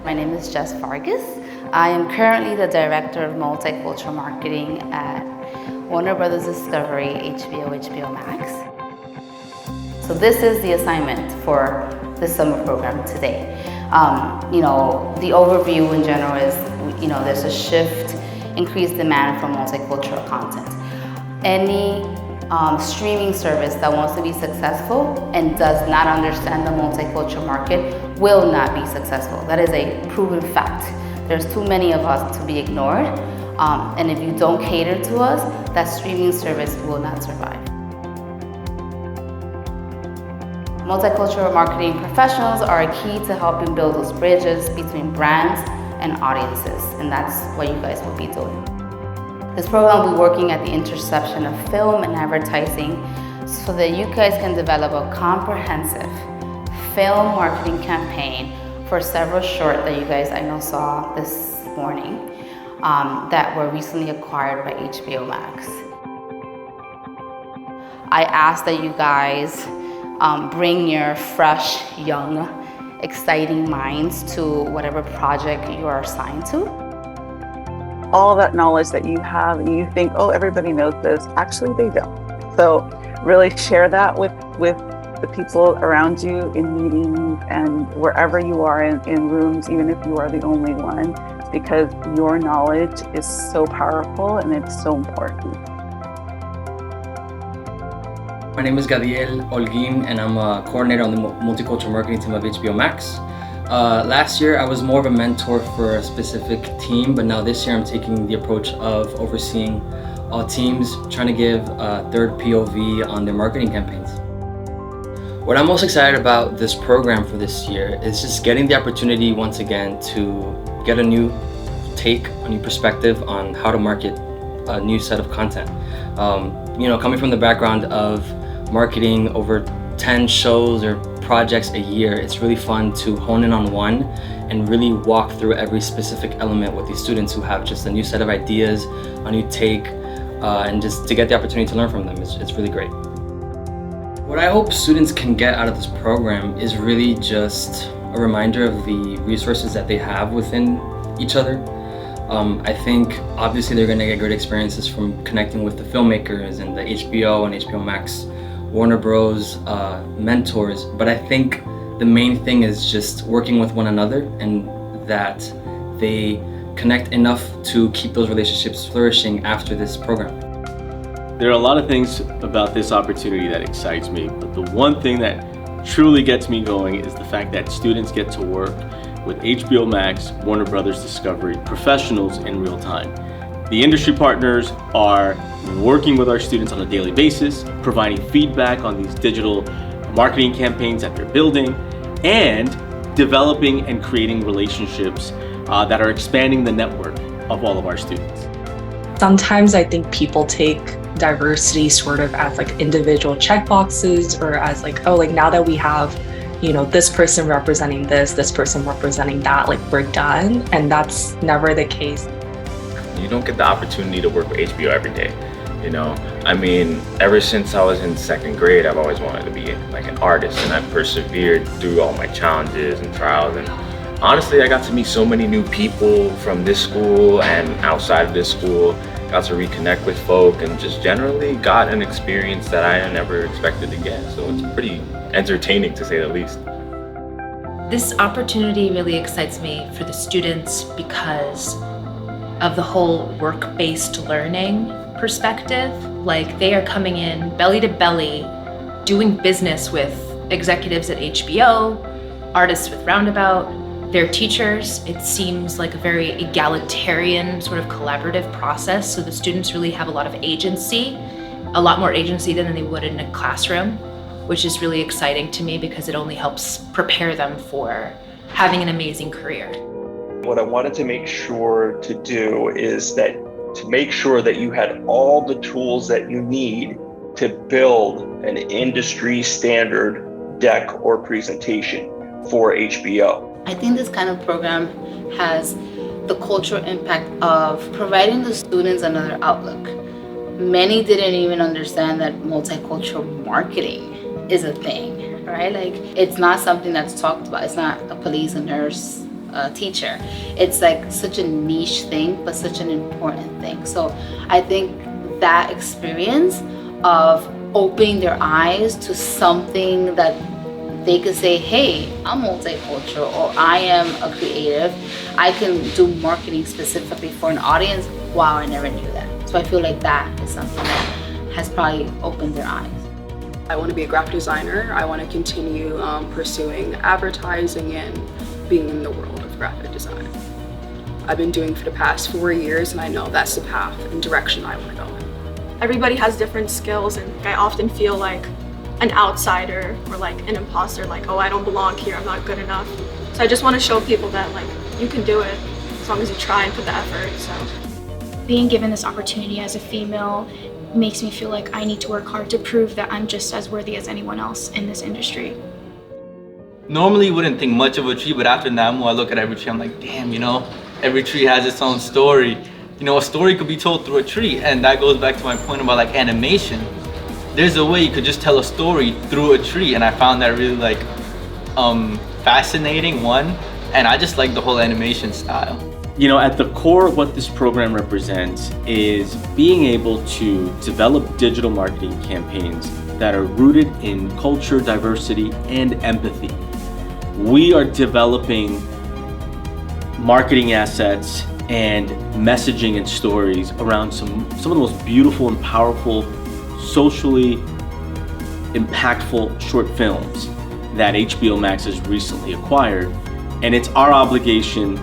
My name is Jess Vargas. I am currently the Director of Multicultural Marketing at Warner Brothers Discovery, HBO Max. So this is the assignment for the summer program today. The overview in general is, there's a shift, increased demand for multicultural content. Any streaming service that wants to be successful and does not understand the multicultural market will not be successful. That is a proven fact. There's too many of us to be ignored, and if you don't cater to us, that streaming service will not survive. Multicultural marketing professionals are a key to helping build those bridges between brands and audiences, and that's what you guys will be doing. This program will be working at the intersection of film and advertising so that you guys can develop a comprehensive film marketing campaign for several short that you guys I know saw this morning that were recently acquired by HBO Max. I ask that you guys bring your fresh, young, exciting minds to whatever project you are assigned to. All that knowledge that you have and you think, oh, everybody knows this, actually they don't. So really share that with the people around you in meetings and wherever you are in rooms, even if you are the only one, because your knowledge is so powerful and it's so important. My name is Gadiel Holguin, and I'm a coordinator on the multicultural marketing team of HBO Max. Last year, I was more of a mentor for a specific team, but now this year I'm taking the approach of overseeing all teams, trying to give a third POV on their marketing campaigns. What I'm most excited about this program for this year is just getting the opportunity once again to get a new take, a new perspective on how to market a new set of content. Coming from the background of marketing over 10 shows or projects a year, it's really fun to hone in on one and really walk through every specific element with these students who have just a new set of ideas, a new take, and just to get the opportunity to learn from them. It's really great. What I hope students can get out of this program is really just a reminder of the resources that they have within each other. I think obviously they're going to get great experiences from connecting with the filmmakers and the HBO and HBO Max, Warner Bros. Mentors, but I think the main thing is just working with one another and that they connect enough to keep those relationships flourishing after this program. There are a lot of things about this opportunity that excites me, but the one thing that truly gets me going is the fact that students get to work with HBO Max, Warner Brothers Discovery professionals in real time. The industry partners are working with our students on a daily basis, providing feedback on these digital marketing campaigns that they're building, and developing and creating relationships that are expanding the network of all of our students. Sometimes I think people take diversity sort of as like individual checkboxes or as now that we have this person representing this person representing that, we're done. And that's never the case. You don't get the opportunity to work with HBO every day. Ever since I was in second grade, I've always wanted to be an artist, and I persevered through all my challenges and trials. And honestly, I got to meet so many new people from this school and outside of this school. Got to reconnect with folk and just generally got an experience that I never expected to get. So it's pretty entertaining, to say the least. This opportunity really excites me for the students because of the whole work-based learning perspective. They are coming in belly to belly, doing business with executives at HBO, artists with Roundabout, their teachers. It seems like a very egalitarian sort of collaborative process, so the students really have a lot of agency, a lot more agency than they would in a classroom, which is really exciting to me because it only helps prepare them for having an amazing career. What I wanted to make sure to do is to make sure that you had all the tools that you need to build an industry standard deck or presentation for HBO. I think this kind of program has the cultural impact of providing the students another outlook. Many didn't even understand that multicultural marketing is a thing, right? It's not something that's talked about. It's not a police, a nurse, a teacher. It's like such a niche thing, but such an important thing. So I think that experience of opening their eyes to something that they could say, hey, I'm multicultural, or I am a creative. I can do marketing specifically for an audience. Wow, I never knew that. So I feel like that is something that has probably opened their eyes. I want to be a graphic designer. I want to continue pursuing advertising and being in the world of graphic design. I've been doing it for the past 4 years, and I know that's the path and direction I want to go in. Everybody has different skills, and I often feel like an outsider or like an imposter, like, oh, I don't belong here, I'm not good enough. So I just want to show people that like you can do it as long as you try and put the effort. So being given this opportunity as a female makes me feel like I need to work hard to prove that I'm just as worthy as anyone else in this industry. Normally you wouldn't think much of a tree, but after NAMU I look at every tree, I'm like, damn, you know, every tree has its own story. You know, a story could be told through a tree, and that goes back to my point about like animation. There's a way you could just tell a story through a tree, and I found that really like fascinating, one, and I just like the whole animation style. You know, at the core of what this program represents is being able to develop digital marketing campaigns that are rooted in culture, diversity, and empathy. We are developing marketing assets and messaging and stories around some of the most beautiful and powerful, socially impactful short films that HBO Max has recently acquired. And it's our obligation,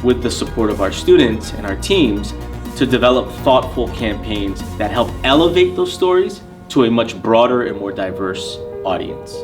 with the support of our students and our teams, to develop thoughtful campaigns that help elevate those stories to a much broader and more diverse audience.